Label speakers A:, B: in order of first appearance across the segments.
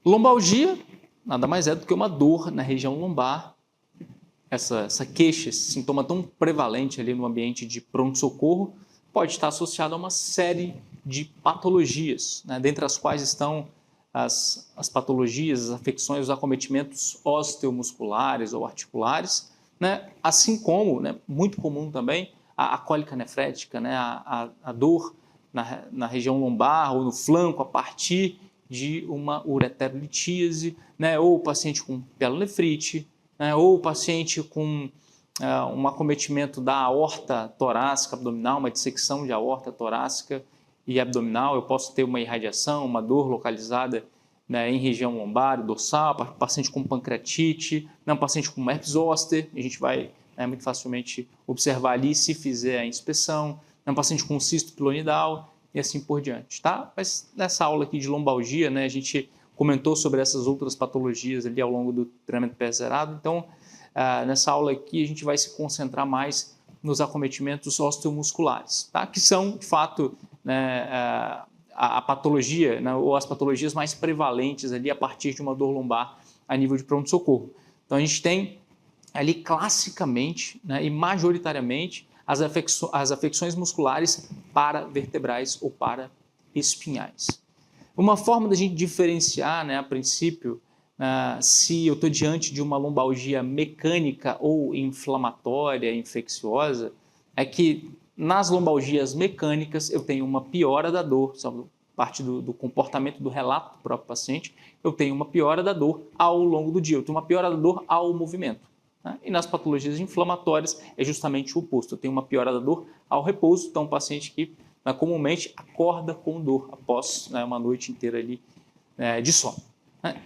A: Lombalgia nada mais é do que uma dor na região lombar. Essa queixa, esse sintoma tão prevalente ali no ambiente de pronto-socorro, pode estar associado a uma série de patologias, né, dentre as quais estão as patologias, as afecções, os acometimentos osteomusculares ou articulares, né, assim como, né, muito comum também, a cólica nefrética, né, a dor na região lombar ou no flanco a partir de uma ureterolitíase, né, ou o paciente com pielonefrite, né, ou o paciente com um acometimento da aorta torácica abdominal, uma dissecção de aorta torácica e abdominal, eu posso ter uma irradiação, uma dor localizada, né, em região lombar, dorsal, paciente com pancreatite, um paciente com herpes zoster, a gente vai, né, muito facilmente observar ali se fizer a inspeção, um paciente com cisto pilonidal e assim por diante, tá? Mas nessa aula aqui de lombalgia, né, a gente comentou sobre essas outras patologias ali ao longo do treinamento pé-zerado, então nessa aula aqui a gente vai se concentrar mais nos acometimentos osteomusculares, tá? Que são, de fato, né, a patologia, né, ou as patologias mais prevalentes ali a partir de uma dor lombar a nível de pronto-socorro. Então a gente tem ali classicamente, né, e majoritariamente as afecções musculares paravertebrais ou paraespinhais. Uma forma da gente diferenciar, né, a princípio, se eu estou diante de uma lombalgia mecânica ou inflamatória, infecciosa, é que nas lombalgias mecânicas eu tenho uma piora da dor, sabe, parte do comportamento do relato do próprio paciente, eu tenho uma piora da dor ao longo do dia, eu tenho uma piora da dor ao movimento. Né? E nas patologias inflamatórias é justamente o oposto, eu tenho uma piora da dor ao repouso, então um paciente que comumente acorda com dor após, né, uma noite inteira ali, de sono.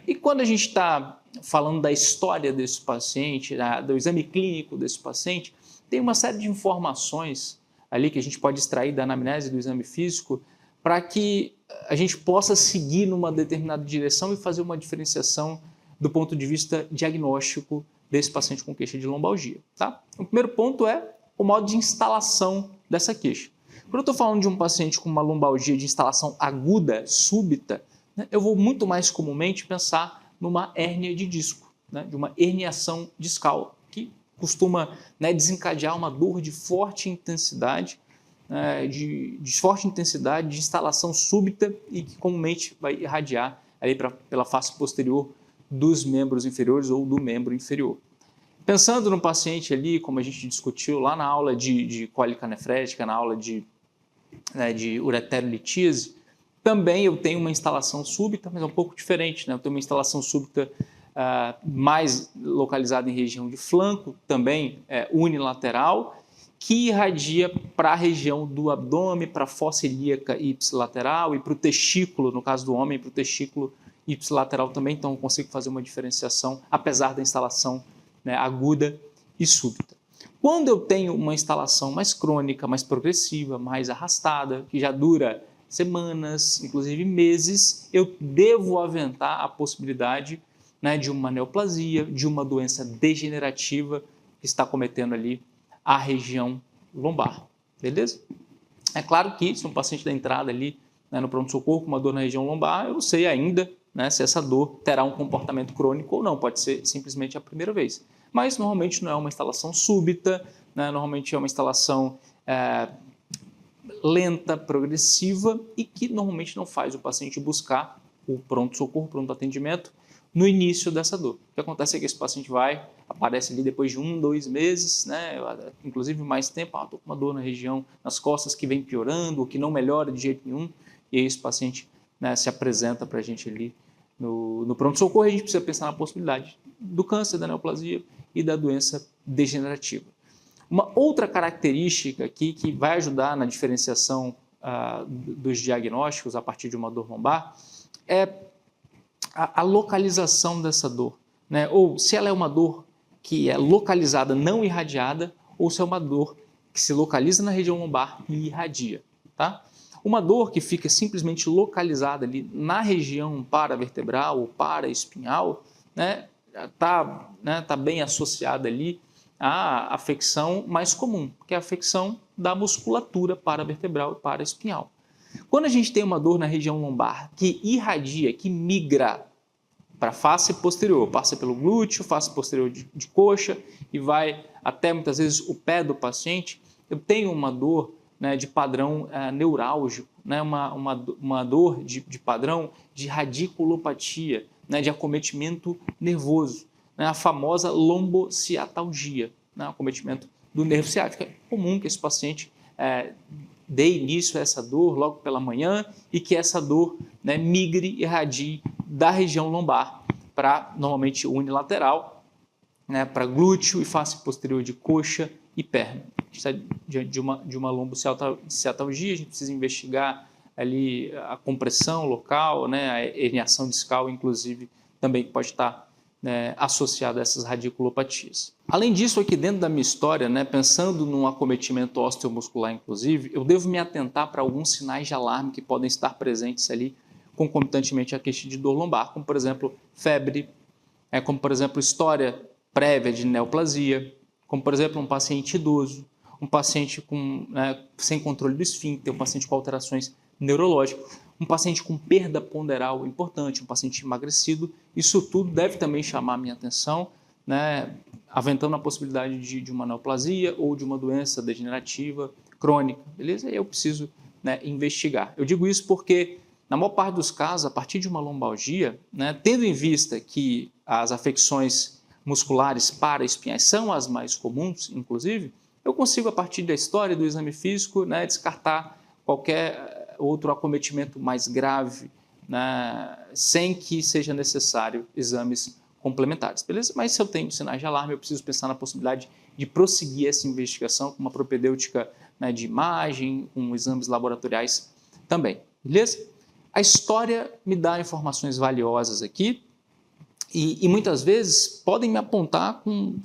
A: E quando a gente está falando da história desse paciente, do exame clínico desse paciente, tem uma série de informações ali que a gente pode extrair da anamnese do exame físico para que a gente possa seguir numa determinada direção e fazer uma diferenciação do ponto de vista diagnóstico desse paciente com queixa de lombalgia. Tá? O primeiro ponto é o modo de instalação dessa queixa. Quando eu estou falando de um paciente com uma lombalgia de instalação aguda, súbita, né, eu vou muito mais comumente pensar numa hérnia de disco, né, de uma herniação discal, que costuma, né, desencadear uma dor de forte intensidade, de instalação súbita e que comumente vai irradiar ali pela face posterior dos membros inferiores ou do membro inferior. Pensando no paciente ali, como a gente discutiu lá na aula de cólica nefrética, na aula de ureterolitíase, também eu tenho uma instalação súbita, mas é um pouco diferente, né? Eu tenho uma instalação súbita mais localizada em região de flanco, também unilateral, que irradia para a região do abdômen, para a fossa ilíaca ipsilateral e para o testículo, no caso do homem, para o testículo ipsilateral também, então eu consigo fazer uma diferenciação, apesar da instalação, né, aguda e súbita. Quando eu tenho uma instalação mais crônica, mais progressiva, mais arrastada, que já dura semanas, inclusive meses, eu devo aventar a possibilidade, né, de uma neoplasia, de uma doença degenerativa que está cometendo ali a região lombar, beleza? É claro que se um paciente da entrada ali, né, no pronto-socorro com uma dor na região lombar, eu não sei ainda, né, se essa dor terá um comportamento crônico ou não, pode ser simplesmente a primeira vez. Mas normalmente não é uma instalação súbita, né, normalmente é uma instalação lenta, progressiva e que normalmente não faz o paciente buscar o pronto-socorro, pronto atendimento no início dessa dor. O que acontece é que esse paciente aparece ali depois de 1, 2 meses, né, inclusive mais tempo, estou com uma dor na região, nas costas que vem piorando, ou que não melhora de jeito nenhum, e aí esse paciente, né, se apresenta para a gente ali no pronto-socorro, e a gente precisa pensar na possibilidade do câncer, da neoplasia e da doença degenerativa. Uma outra característica aqui que vai ajudar na diferenciação dos diagnósticos a partir de uma dor lombar é a localização dessa dor, né? Ou se ela é uma dor que é localizada, não irradiada, ou se é uma dor que se localiza na região lombar e irradia. Tá? Uma dor que fica simplesmente localizada ali na região paravertebral ou paraespinhal, né, tá bem associada ali à afecção mais comum, que é a afecção da musculatura paravertebral e paraespinhal. Quando a gente tem uma dor na região lombar que irradia, que migra para a face posterior, passa pelo glúteo, face posterior de coxa e vai até muitas vezes o pé do paciente. Eu tenho uma dor, né, de padrão neurálgico, né, uma dor de padrão de radiculopatia, né, de acometimento nervoso, né, a famosa lombociatalgia, né, acometimento do nervo ciático. É comum que esse paciente dê início a essa dor logo pela manhã e que essa dor, né, migre e irradie da região lombar para, normalmente, unilateral, né, para glúteo e face posterior de coxa e perna. A gente está diante de uma lombociatalgia, a gente precisa investigar ali a compressão local, né, a herniação discal, inclusive, também pode estar, né, associada a essas radiculopatias. Além disso, aqui dentro da minha história, né, pensando num acometimento osteomuscular, inclusive, eu devo me atentar para alguns sinais de alarme que podem estar presentes ali concomitantemente à queixa de dor lombar, como, por exemplo, febre, como, por exemplo, história prévia de neoplasia, como, por exemplo, um paciente idoso, um paciente sem controle do esfíncter, um paciente com alterações neurológicas, um paciente com perda ponderal importante, um paciente emagrecido. Isso tudo deve também chamar a minha atenção, né, aventando a possibilidade de uma neoplasia ou de uma doença degenerativa crônica, beleza? E eu preciso, né, investigar. Eu digo isso porque, na maior parte dos casos, a partir de uma lombalgia, né, tendo em vista que as afecções musculares paraespinhais são as mais comuns, inclusive, eu consigo, a partir da história do exame físico, né, descartar qualquer outro acometimento mais grave, né, sem que seja necessário exames complementares, beleza? Mas se eu tenho sinais de alarme, eu preciso pensar na possibilidade de prosseguir essa investigação com uma propedêutica, né, de imagem, com exames laboratoriais também, beleza? A história me dá informações valiosas aqui e muitas vezes podem me apontar com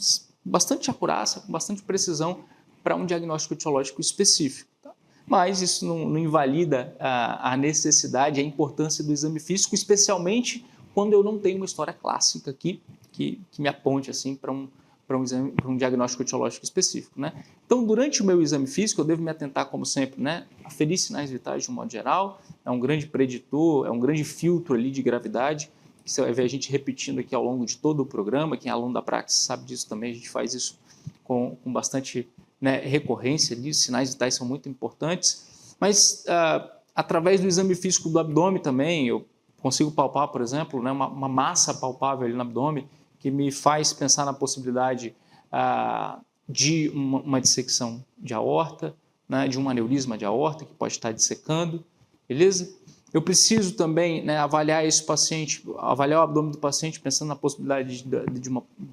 A: bastante acurácia, com bastante precisão para um diagnóstico etiológico específico. Tá? Mas isso não invalida a necessidade, a importância do exame físico, especialmente quando eu não tenho uma história clássica aqui que me aponte assim para um diagnóstico etiológico específico, né? Então, durante o meu exame físico, eu devo me atentar, como sempre, né, a aferir sinais vitais de um modo geral, é um grande preditor, é um grande filtro ali de gravidade, que você vai ver a gente repetindo aqui ao longo de todo o programa. Quem é aluno da Praxis sabe disso também, a gente faz isso com bastante, né, recorrência ali. Os sinais vitais são muito importantes, mas através do exame físico do abdômen também, eu consigo palpar, por exemplo, né, uma massa palpável ali no abdômen, que me faz pensar na possibilidade de uma dissecção de aorta, né, de um aneurisma de aorta que pode estar dissecando, beleza? Eu preciso também, né, avaliar esse paciente, avaliar o abdômen do paciente, pensando na possibilidade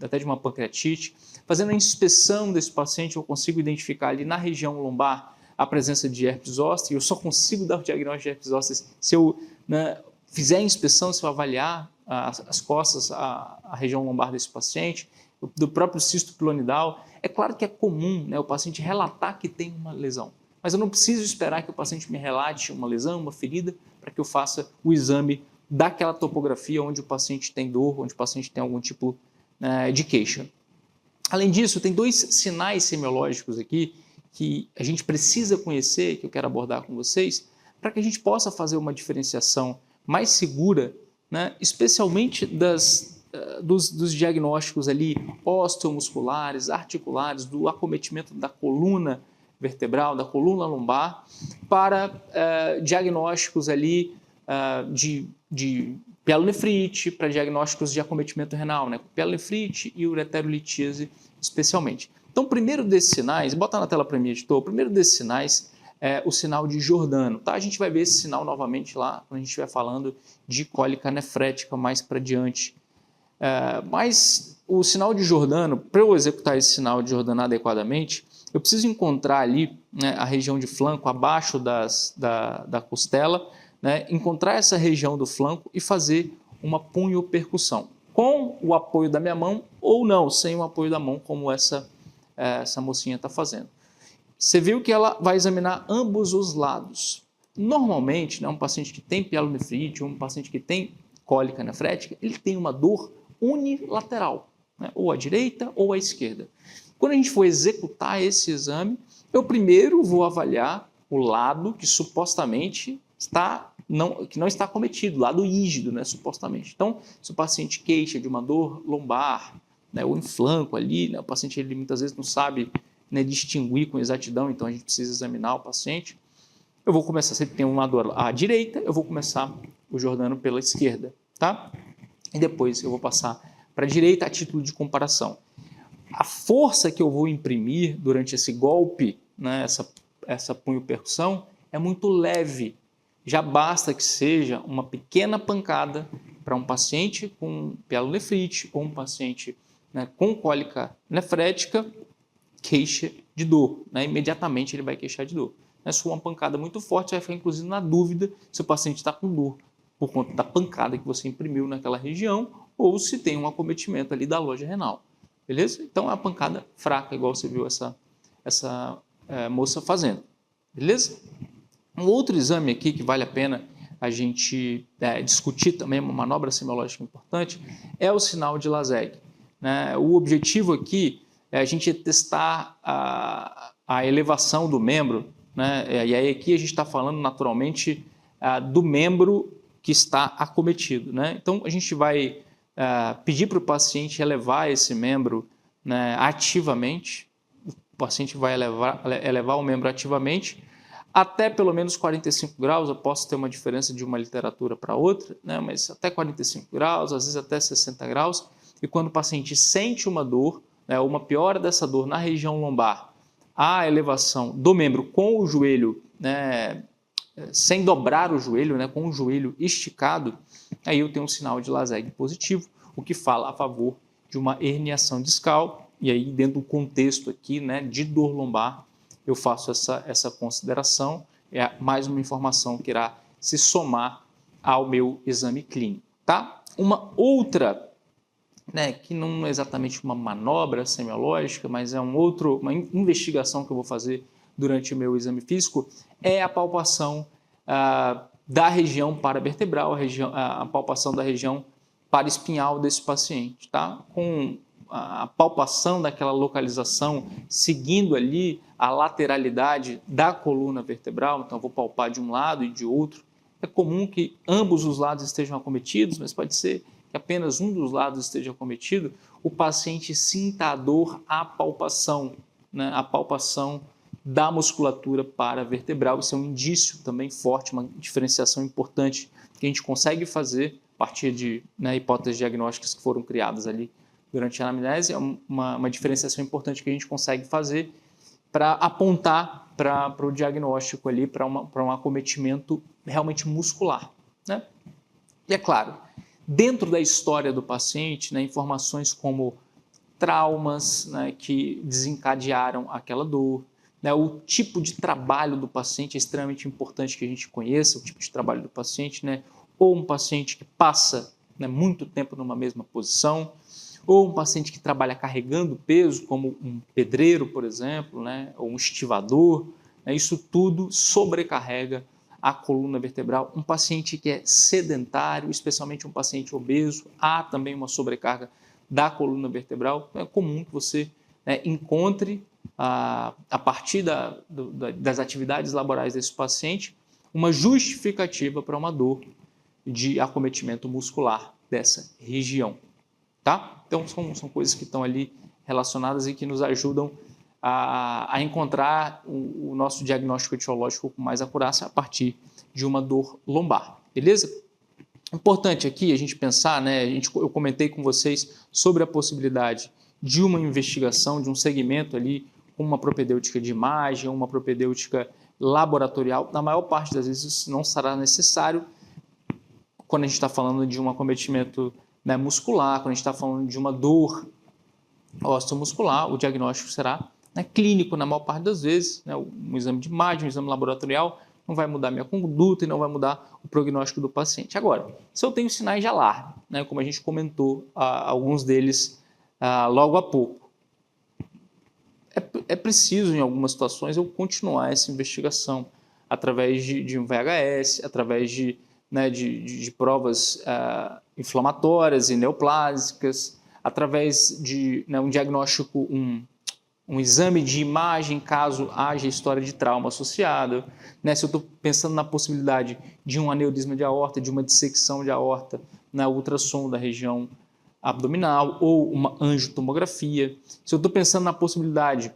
A: até de uma pancreatite. Fazendo a inspeção desse paciente, eu consigo identificar ali na região lombar a presença de herpes zoster. Eu só consigo dar o diagnóstico de herpes zoster se eu, né, fizer a inspeção, se eu avaliar as costas, a região lombar desse paciente, do próprio cisto pilonidal. É claro que é comum, né, o paciente relatar que tem uma lesão, mas eu não preciso esperar que o paciente me relate uma lesão, uma ferida, para que eu faça o exame daquela topografia onde o paciente tem dor, onde o paciente tem algum tipo de queixa. Além disso, tem dois sinais semiológicos aqui que a gente precisa conhecer, que eu quero abordar com vocês, para que a gente possa fazer uma diferenciação mais segura, né, especialmente dos diagnósticos ali osteomusculares, articulares, do acometimento da coluna vertebral, da coluna lombar, para diagnósticos ali de pielonefrite, para diagnósticos de acometimento renal, né, pielonefrite e ureterolitíase especialmente. Então, o primeiro desses sinais, bota na tela para mim, editor, o primeiro desses sinais é o sinal de Giordano, tá? A gente vai ver esse sinal novamente lá, quando a gente estiver falando de cólica nefrética mais para diante. Mas o sinal de Giordano, para eu executar esse sinal de Giordano adequadamente, eu preciso encontrar ali, né, a região de flanco abaixo da costela, né, encontrar essa região do flanco e fazer uma punhopercussão, com o apoio da minha mão ou não, sem o apoio da mão, como essa mocinha está fazendo. Você viu que ela vai examinar ambos os lados. Normalmente, né, um paciente que tem pielonefrite, um paciente que tem cólica nefrética, ele tem uma dor unilateral, né, ou à direita ou à esquerda. Quando a gente for executar esse exame, eu primeiro vou avaliar o lado que supostamente está que não está acometido, lado rígido, né, supostamente. Então, se o paciente queixa de uma dor lombar, né, ou em flanco ali, né, o paciente ele muitas vezes não sabe, né, distinguir com exatidão, então a gente precisa examinar o paciente. Eu vou começar, se ele tem uma dor à direita, eu vou começar o Jordano pela esquerda, tá? E depois eu vou passar para a direita a título de comparação. A força que eu vou imprimir durante esse golpe, né, essa punho-percussão, é muito leve. Já basta que seja uma pequena pancada para um paciente com pielonefrite ou um paciente, né, com cólica nefrética, queixa de dor. Né? Imediatamente ele vai queixar de dor. Se for uma pancada muito forte, vai ficar inclusive na dúvida se o paciente está com dor por conta da pancada que você imprimiu naquela região ou se tem um acometimento ali da loja renal. Beleza? Então é uma pancada fraca, igual você viu essa moça fazendo. Beleza? Um outro exame aqui que vale a pena a gente discutir também, uma manobra semiológica importante, é o sinal de Laseg. Né? O objetivo aqui é a gente testar a elevação do membro, né? E aí aqui a gente está falando naturalmente do membro que está acometido. Né? Então a gente vai pedir para o paciente elevar esse membro, né, ativamente. O paciente vai elevar o membro ativamente até pelo menos 45 graus. Eu posso ter uma diferença de uma literatura para outra, né, mas até 45 graus, às vezes até 60 graus. E quando o paciente sente uma dor, né, uma piora dessa dor na região lombar, a elevação do membro com o joelho, né, sem dobrar o joelho, né, com o joelho esticado, aí eu tenho um sinal de Laseg positivo, o que fala a favor de uma herniação discal. E aí, dentro do contexto aqui, né, de dor lombar, eu faço essa consideração. É mais uma informação que irá se somar ao meu exame clínico. Tá? Uma outra, né, que não é exatamente uma manobra semiológica, mas é uma investigação que eu vou fazer durante o meu exame físico, é a palpação da região paravertebral, a palpação da região paraespinhal desse paciente, tá? Com a palpação daquela localização, seguindo ali a lateralidade da coluna vertebral. Então, eu vou palpar de um lado e de outro. É comum que ambos os lados estejam acometidos, mas pode ser que apenas um dos lados esteja acometido. O paciente sinta a dor à palpação, né? A palpação da musculatura paravertebral. Isso é um indício também forte, uma diferenciação importante que a gente consegue fazer a partir de, né, hipóteses diagnósticas que foram criadas ali durante a anamnese. É uma diferenciação importante que a gente consegue fazer para apontar para o diagnóstico ali, para um acometimento realmente muscular. Né? E é claro, dentro da história do paciente, né, informações como traumas, né, que desencadearam aquela dor, né, o tipo de trabalho do paciente é extremamente importante que a gente conheça, o tipo de trabalho do paciente, né, ou um paciente que passa, né, muito tempo numa mesma posição, ou um paciente que trabalha carregando peso, como um pedreiro, por exemplo, né, ou um estivador, né, isso tudo sobrecarrega a coluna vertebral. Um paciente que é sedentário, especialmente um paciente obeso, há também uma sobrecarga da coluna vertebral. É comum que você, né, encontre, a partir das atividades laborais desse paciente, uma justificativa para uma dor de acometimento muscular dessa região. Tá? Então, são coisas que estão ali relacionadas e que nos ajudam a encontrar o nosso diagnóstico etiológico com mais acurácia a partir de uma dor lombar. Beleza? Importante aqui a gente pensar, né, eu comentei com vocês sobre a possibilidade de uma investigação, de um segmento ali com uma propedêutica de imagem, uma propedêutica laboratorial. Na maior parte das vezes isso não será necessário quando a gente está falando de um acometimento, né, muscular, quando a gente está falando de uma dor osteomuscular, o diagnóstico será, né, clínico na maior parte das vezes. Né, um exame de imagem, um exame laboratorial não vai mudar minha conduta e não vai mudar o prognóstico do paciente. Agora, se eu tenho sinais de alarme, né, como a gente comentou, alguns deles logo há pouco, é preciso, em algumas situações, eu continuar essa investigação através de um VHS, através de provas inflamatórias e neoplásicas, através de, né, um diagnóstico, um exame de imagem caso haja história de trauma associado, né? Se eu estou pensando na possibilidade de um aneurisma de aorta, de uma dissecção de aorta na ultrassom da região abdominal ou uma angiotomografia. Se eu estou pensando na possibilidade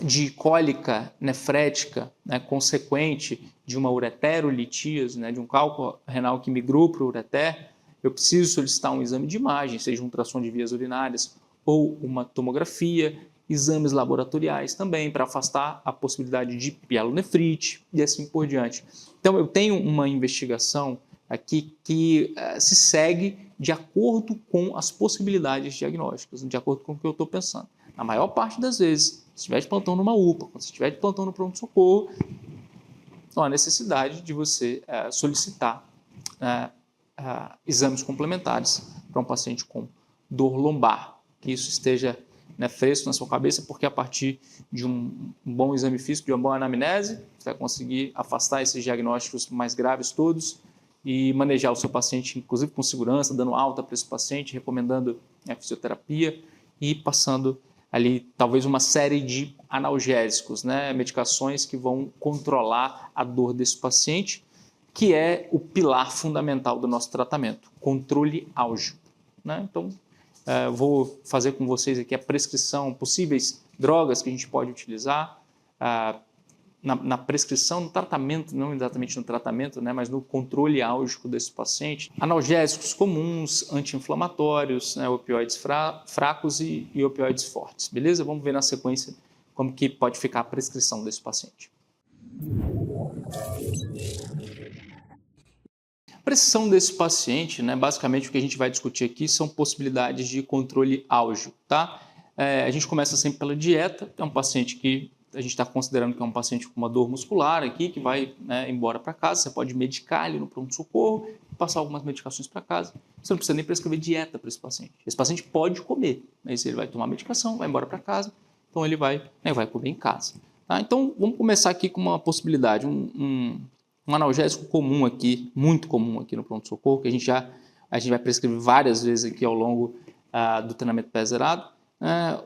A: de cólica nefrética, né, consequente de uma ureterolitíase, né, de um cálculo renal que migrou para o ureter, eu preciso solicitar um exame de imagem, seja um ultrassom de vias urinárias ou uma tomografia, exames laboratoriais também para afastar a possibilidade de pielonefrite e assim por diante. Então eu tenho uma investigação aqui que se segue de acordo com as possibilidades diagnósticas, de acordo com o que eu estou pensando. Na maior parte das vezes, se estiver de plantão numa UPA, quando você estiver de plantão no pronto-socorro, não há necessidade de você solicitar exames complementares para um paciente com dor lombar, que isso esteja fresco na sua cabeça, porque a partir de um bom exame físico, de uma boa anamnese, você vai conseguir afastar esses diagnósticos mais graves todos e manejar o seu paciente, inclusive com segurança, dando alta para esse paciente, recomendando a fisioterapia e passando ali talvez uma série de analgésicos, né, medicações que vão controlar a dor desse paciente, que é o pilar fundamental do nosso tratamento, controle álgico, né? Então, vou fazer com vocês aqui a prescrição, possíveis drogas que a gente pode utilizar na prescrição, no tratamento, não exatamente no tratamento, né, mas no controle álgico desse paciente. Analgésicos comuns, anti-inflamatórios, né, opioides fracos e opioides fortes, beleza? Vamos ver na sequência como que pode ficar a prescrição desse paciente. A prescrição desse paciente, né, basicamente o que a gente vai discutir aqui são possibilidades de controle álgico, tá? A gente começa sempre pela dieta, é um paciente que a gente está considerando que é um paciente com uma dor muscular aqui, que vai, né, embora para casa, você pode medicar ele no pronto-socorro, passar algumas medicações para casa, você não precisa nem prescrever dieta para esse paciente. Esse paciente pode comer, mas ele vai tomar medicação, vai embora para casa, então ele vai comer em casa. Tá? Então vamos começar aqui com uma possibilidade, um analgésico comum aqui, muito comum aqui no pronto-socorro, que a gente vai prescrever várias vezes aqui ao longo do treinamento pé-zerado,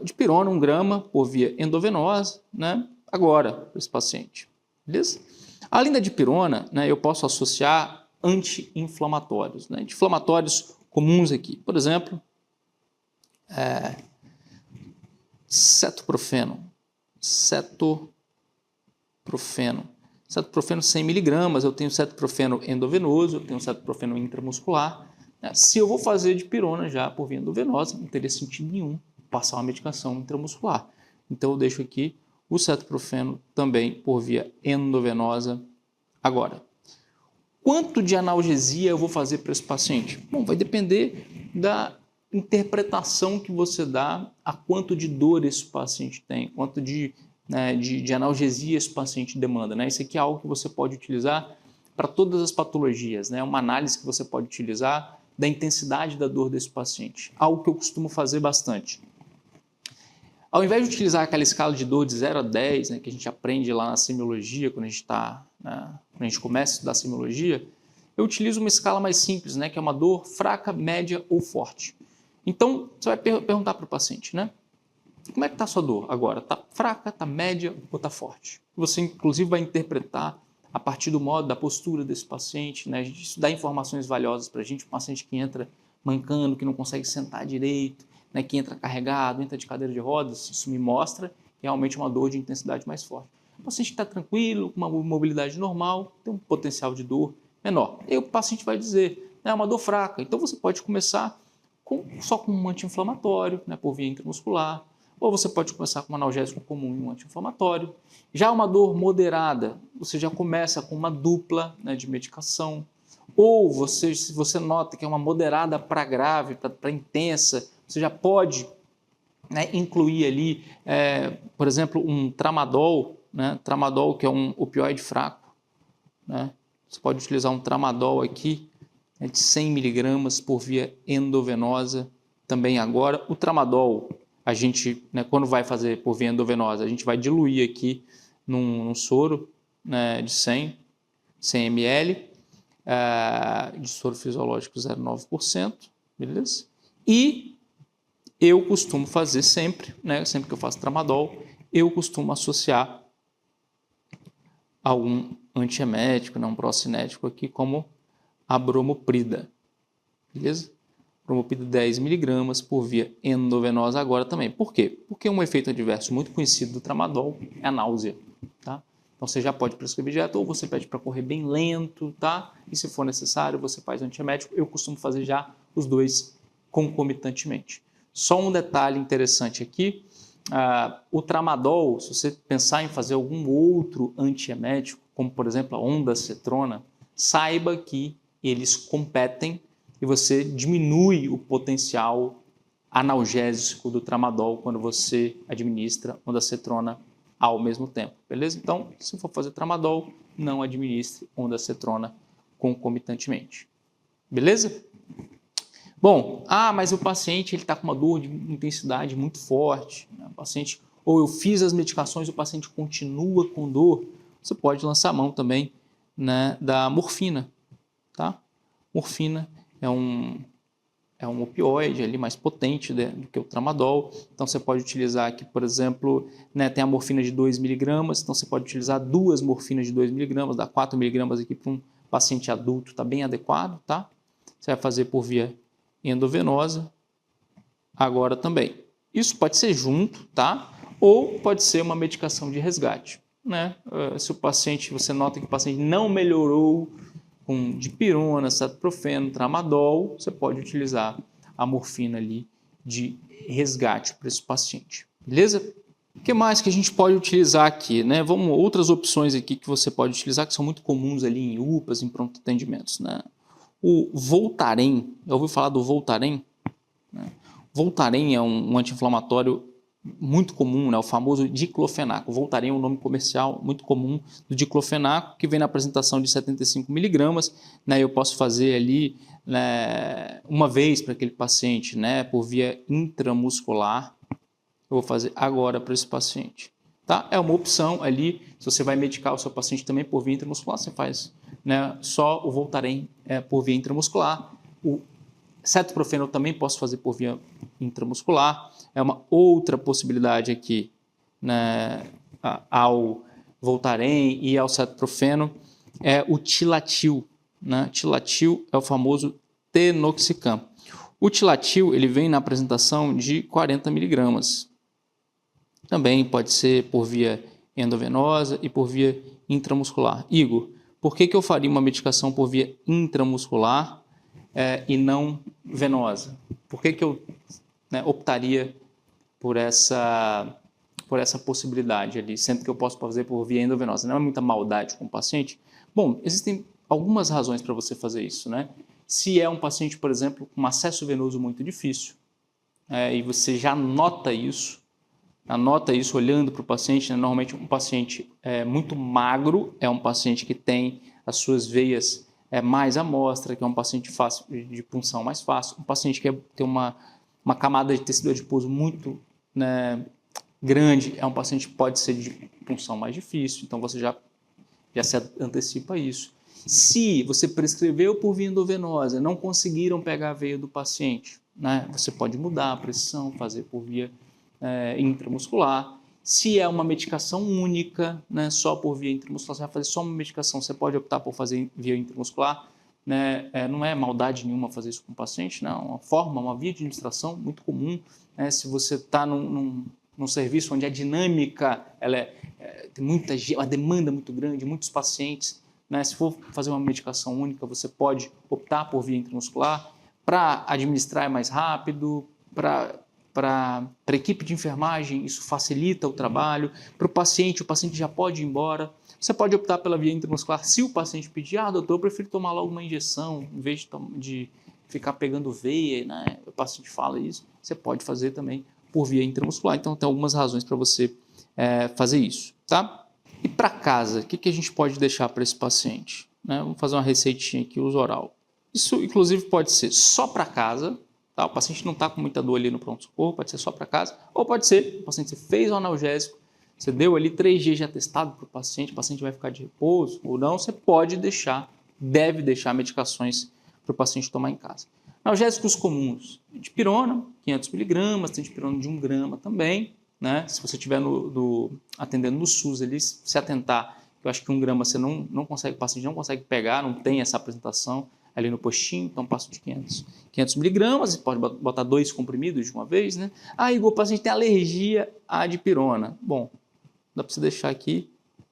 A: de pirona, 1 grama por via endovenosa, né, agora para esse paciente, beleza? Além da dipirona, né, eu posso associar anti-inflamatórios, né, anti-inflamatórios comuns aqui, por exemplo, cetoprofeno 100 miligramas, eu tenho cetoprofeno endovenoso, eu tenho cetoprofeno intramuscular. Se eu vou fazer dipirona já por via endovenosa, não teria sentido nenhum passar uma medicação intramuscular. Então eu deixo aqui o cetoprofeno também por via endovenosa. Agora, quanto de analgesia eu vou fazer para esse paciente? Bom, vai depender da interpretação que você dá a quanto de dor esse paciente tem, quanto de analgesia esse paciente demanda, né? Isso aqui é algo que você pode utilizar para todas as patologias, né? Uma análise que você pode utilizar da intensidade da dor desse paciente, algo que eu costumo fazer bastante. Ao invés de utilizar aquela escala de dor de 0 a 10, né, que a gente aprende lá na semiologia, quando a gente começa a estudar semiologia, eu utilizo uma escala mais simples, né, que é uma dor fraca, média ou forte. Então, você vai perguntar para o paciente, né? Como é que está a sua dor agora? Está fraca, está média ou está forte? Você, inclusive, vai interpretar a partir do modo, da postura desse paciente, né? Isso dá informações valiosas para a gente, um paciente que entra mancando, que não consegue sentar direito, né, que entra carregado, entra de cadeira de rodas, isso me mostra que realmente é uma dor de intensidade mais forte. O paciente está tranquilo, com uma mobilidade normal, tem um potencial de dor menor. E aí o paciente vai dizer, é uma dor fraca. Então você pode começar só com um anti-inflamatório, né, por via intramuscular, ou você pode começar com um analgésico comum e um anti-inflamatório. Já uma dor moderada, você já começa com uma dupla, né, de medicação. Ou se você nota que é uma moderada para grave, para intensa, você já pode, né, incluir ali, por exemplo, um tramadol, né, tramadol que é um opioide fraco, né? Você pode utilizar um tramadol aqui, né, de 100 miligramas por via endovenosa também agora. O tramadol, a gente, né, quando vai fazer por via endovenosa, a gente vai diluir aqui num soro, né, de 100 ml, de soro fisiológico 0,9%, beleza? E eu costumo fazer sempre, né, sempre que eu faço tramadol, eu costumo associar algum antiemético, né, um procinético aqui, como a bromoprida, beleza? Bromoprida 10 mg por via endovenosa agora também. Por quê? Porque um efeito adverso muito conhecido do tramadol é a náusea, tá? Então você já pode prescrever direto ou você pede para correr bem lento, tá? E se for necessário, você faz o antiemético. Eu costumo fazer já os dois concomitantemente. Só um detalhe interessante aqui, o tramadol, se você pensar em fazer algum outro antiemético, como por exemplo a ondansetrona, saiba que eles competem e você diminui o potencial analgésico do tramadol quando você administra ondansetrona ao mesmo tempo, beleza? Então, se for fazer tramadol, não administre ondansetrona concomitantemente, beleza? Bom, mas o paciente está com uma dor de intensidade muito forte, né? O paciente, ou eu fiz as medicações, o paciente continua com dor, você pode lançar a mão também, né, da morfina, tá? Morfina é um opioide ali mais potente do que o tramadol, então você pode utilizar aqui, por exemplo, né, tem a morfina de 2 mg, então você pode utilizar 2 morfinas de 2 mg, dá 4 mg aqui para um paciente adulto, está bem adequado, tá? Você vai fazer por via endovenosa agora também. Isso pode ser junto, tá? Ou pode ser uma medicação de resgate, né? Se o paciente, você nota que o paciente não melhorou com dipirona, cetoprofeno, tramadol, você pode utilizar a morfina ali de resgate para esse paciente, beleza? O que mais que a gente pode utilizar aqui, né? Outras opções aqui que você pode utilizar que são muito comuns ali em UPAs, em pronto atendimentos, né? O Voltaren, já ouviu falar do Voltaren? Voltaren é um anti-inflamatório muito comum, né? O famoso diclofenaco. Voltaren é um nome comercial muito comum do diclofenaco, que vem na apresentação de 75 mg. Né? Eu posso fazer ali, né, uma vez para aquele paciente, né, por via intramuscular. Eu vou fazer agora para esse paciente. Tá? É uma opção ali, se você vai medicar o seu paciente também por via intramuscular, você faz, né, só o Voltaren por via intramuscular. O cetoprofeno eu também posso fazer por via intramuscular. É uma outra possibilidade aqui, né, ao Voltaren e ao cetoprofeno, é o Tilatil. Né? Tilatil é o famoso Tenoxicam. O Tilatil ele vem na apresentação de 40 mg. Também pode ser por via endovenosa e por via intramuscular. Igor, por que eu faria uma medicação por via intramuscular e não venosa? Por que eu, né, optaria por essa possibilidade ali, sendo que eu posso fazer por via endovenosa? Não é muita maldade com o paciente? Bom, existem algumas razões para você fazer isso, né? Se é um paciente, por exemplo, com acesso venoso muito difícil, e você já nota isso olhando para o paciente, né? Normalmente um paciente muito magro é um paciente que tem as suas veias mais à mostra, que é um paciente fácil, de punção mais fácil, um paciente que tem uma camada de tecido adiposo muito, né, grande, é um paciente que pode ser de punção mais difícil, então você já se antecipa a isso. Se você prescreveu por via endovenosa, não conseguiram pegar a veia do paciente, né, você pode mudar a prescrição, fazer por via intramuscular. Se é uma medicação única, né, só por via intramuscular, você vai fazer só uma medicação, você pode optar por fazer via intramuscular. Né, não é maldade nenhuma fazer isso com o paciente, não, é uma forma, uma via de administração muito comum. Né, se você está num serviço onde a dinâmica tem uma demanda muito grande, muitos pacientes, né, se for fazer uma medicação única, você pode optar por via intramuscular. Para administrar é mais rápido, para a equipe de enfermagem isso facilita o trabalho, para o paciente já pode ir embora. Você pode optar pela via intramuscular se o paciente pedir, doutor, eu prefiro tomar logo uma injeção, em vez de ficar pegando veia, né? O paciente fala isso, você pode fazer também por via intramuscular. Então tem algumas razões para você fazer isso, tá? E para casa, o que a gente pode deixar para esse paciente? Né? Vamos fazer uma receitinha aqui, uso oral. Isso, inclusive, pode ser só para casa, tá? O paciente não está com muita dor ali no pronto-socorro, pode ser só para casa, ou pode ser, o paciente você fez o analgésico, você deu ali 3 dias de atestado para o paciente vai ficar de repouso ou não, você pode deixar, deve deixar medicações para o paciente tomar em casa. Analgésicos comuns, dipirona, 500 miligramas, tem dipirona de 1 grama também, né? Se você estiver atendendo no SUS ali, se atentar, eu acho que 1 grama você não consegue, o paciente não consegue pegar, não tem essa apresentação ali no postinho, então passo de 500 miligramas, você pode botar 2 comprimidos de uma vez, né? Igor, o paciente tem alergia à dipirona. Bom, dá para você deixar aqui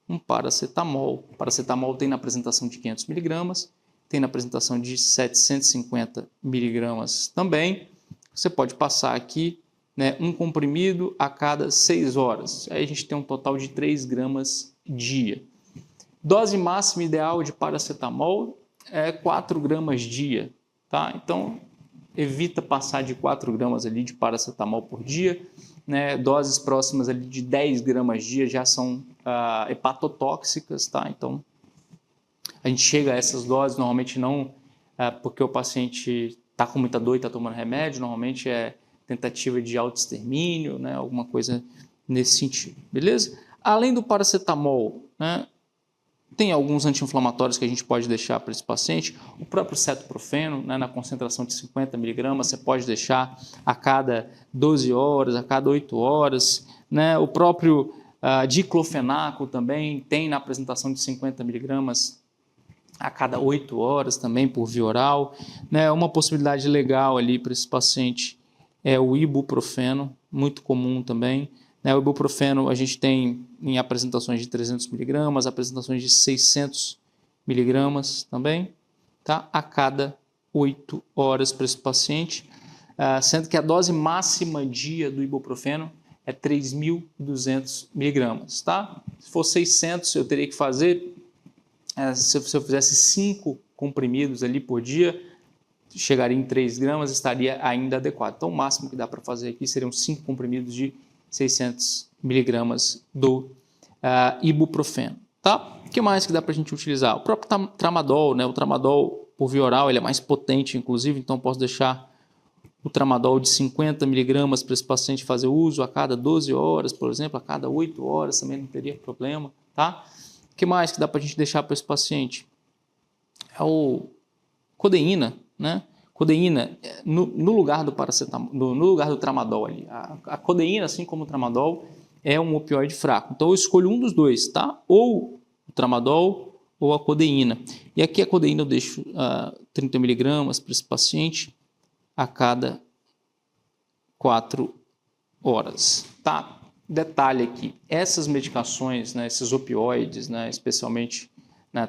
A: um paracetamol. Paracetamol tem na apresentação de 500 miligramas, tem na apresentação de 750 miligramas também. Você pode passar aqui, né, um comprimido a cada 6 horas. Aí a gente tem um total de 3 gramas dia. Dose máxima ideal de paracetamol é 4 gramas dia, tá? Então, evita passar de 4 gramas ali de paracetamol por dia, né? Doses próximas ali de 10 gramas dia já são hepatotóxicas, tá? Então, a gente chega a essas doses, normalmente não porque o paciente está com muita dor e está tomando remédio, normalmente é tentativa de autoextermínio, né? Alguma coisa nesse sentido, beleza? Além do paracetamol, né? Tem alguns anti-inflamatórios que a gente pode deixar para esse paciente. O próprio cetoprofeno, né, na concentração de 50 miligramas, você pode deixar a cada 12 horas, a cada 8 horas. Né? O próprio diclofenaco também tem na apresentação de 50 miligramas a cada 8 horas também por via oral. Né? Uma possibilidade legal ali para esse paciente é o ibuprofeno, muito comum também. O ibuprofeno a gente tem em apresentações de 300 miligramas, apresentações de 600 miligramas também, tá? A cada 8 horas para esse paciente, sendo que a dose máxima dia do ibuprofeno é 3.200 miligramas, tá? Se for 600, eu teria que fazer, se eu fizesse 5 comprimidos ali por dia, chegaria em 3 gramas, estaria ainda adequado. Então, o máximo que dá para fazer aqui seriam 5 comprimidos de 600 miligramas do ibuprofeno, tá? O que mais que dá para a gente utilizar? O próprio tramadol, né? O tramadol por via oral, ele é mais potente, inclusive, então posso deixar o tramadol de 50 miligramas para esse paciente fazer uso a cada 12 horas, por exemplo, a cada 8 horas também não teria problema, tá? O que mais que dá para a gente deixar para esse paciente? É o codeína, né? Codeína, no lugar do paracetamol, no lugar do tramadol ali. A codeína, assim como o tramadol, é um opioide fraco. Então eu escolho um dos dois, tá? Ou o tramadol ou a codeína. E aqui a codeína eu deixo 30 miligramas para esse paciente a cada 4 horas, tá? Detalhe aqui, essas medicações, né, esses opioides, né, especialmente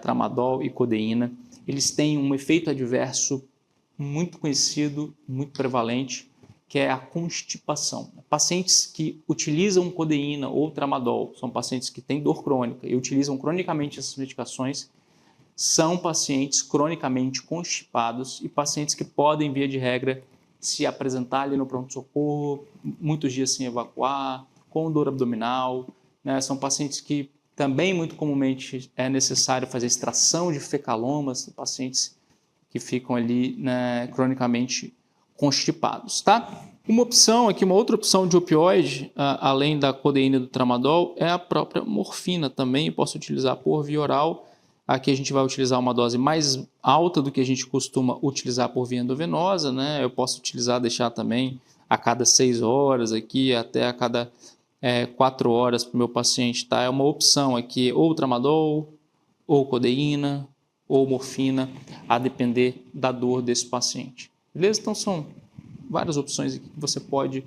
A: tramadol e codeína, eles têm um efeito adverso muito conhecido, muito prevalente, que é a constipação. Pacientes que utilizam codeína ou tramadol, são pacientes que têm dor crônica e utilizam cronicamente essas medicações, são pacientes cronicamente constipados e pacientes que podem, via de regra, se apresentar ali no pronto-socorro, muitos dias sem evacuar, com dor abdominal, né? São pacientes que também muito comumente é necessário fazer extração de fecalomas, pacientes que ficam ali, né, cronicamente constipados, tá? Uma opção aqui, uma outra opção de opioide, além da codeína e do tramadol, é a própria morfina também, posso utilizar por via oral. Aqui a gente vai utilizar uma dose mais alta do que a gente costuma utilizar por via endovenosa, né? Eu posso utilizar, deixar também a cada 6 horas aqui, até a cada 4 horas para o meu paciente, tá? É uma opção aqui, ou tramadol, ou codeína, ou morfina, a depender da dor desse paciente. Beleza? Então são várias opções aqui que você pode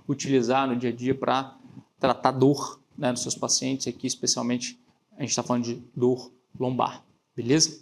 A: utilizar no dia a dia para tratar dor, né, nos seus pacientes. Aqui especialmente a gente está falando de dor lombar. Beleza?